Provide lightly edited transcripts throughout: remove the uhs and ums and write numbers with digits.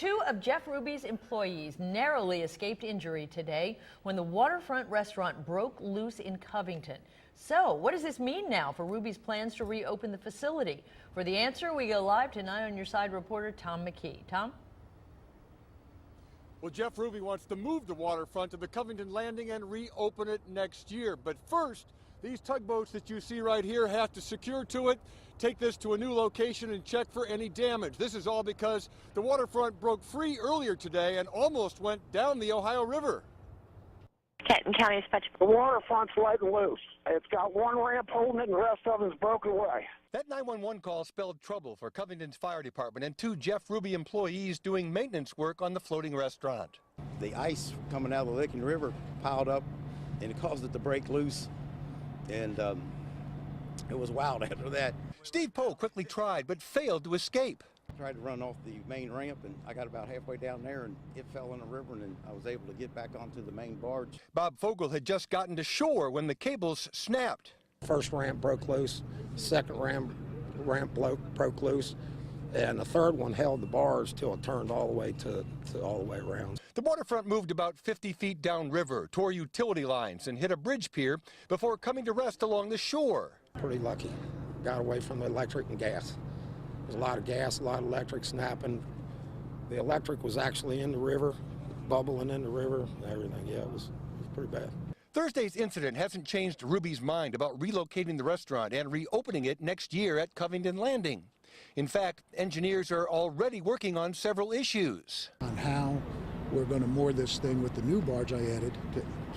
Two of Jeff Ruby's employees narrowly escaped injury today when the Waterfront restaurant broke loose in Covington. So, what does this mean now for Ruby's plans to reopen the facility? For the answer, we go live to 9 on Your Side reporter Tom McKee. Tom? Well, Jeff Ruby wants to move the waterfront to the Covington Landing and reopen it next year. But first, these tugboats that you see right here have to secure to it, take this to a new location and check for any damage. This is all because the waterfront broke free earlier today and almost went down the Ohio River. Kenton County Dispatch. The waterfront's letting loose. It's got one ramp holding it and the rest of it's broken away. That 911 call spelled trouble for Covington's fire department and two Jeff Ruby employees doing maintenance work on the floating restaurant. The ice coming out of the Licking River piled up and it caused it to break loose, and it was wild after that. Steve Poe quickly tried but failed to escape. I tried to run off the main ramp and I got about halfway down there and it fell in the river, and then I was able to get back onto the main barge. Bob Fogel had just gotten to shore when the cables snapped. First ramp broke loose, second ramp broke loose, and the third one held the bars till it turned all the way all the way around. The waterfront moved about 50 feet downriver, tore utility lines, and hit a bridge pier before coming to rest along the shore. Pretty lucky. Got away from the electric and gas. There's a lot of gas, a lot of electric snapping. The electric was actually in the river, bubbling in the river, and everything. Yeah, it was pretty bad. Thursday's incident hasn't changed Ruby's mind about relocating the restaurant and reopening it next year at Covington Landing. In fact, engineers are already working on several issues. On how we're going to moor this thing with the new barge I added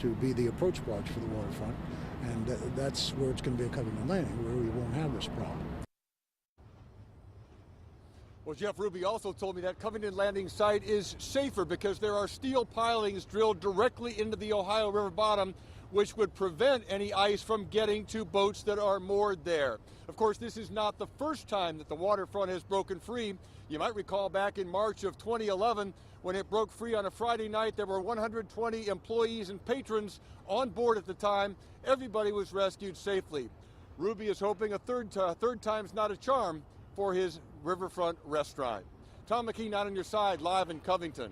to be the approach barge for the waterfront, and that's where it's going to be at Covington Landing, where we won't have this problem. Well, Jeff Ruby also told me that Covington Landing site is safer because there are steel pilings drilled directly into the Ohio River bottom, which would prevent any ice from getting to boats that are moored there. Of course, this is not the first time that the waterfront has broken free. You might recall back in March of 2011, when it broke free on a Friday night, there were 120 employees and patrons on board at the time. Everybody was rescued safely. Ruby is hoping a third time's not a charm for his riverfront restaurant. Tom McKee, 9 on Your Side, live in Covington.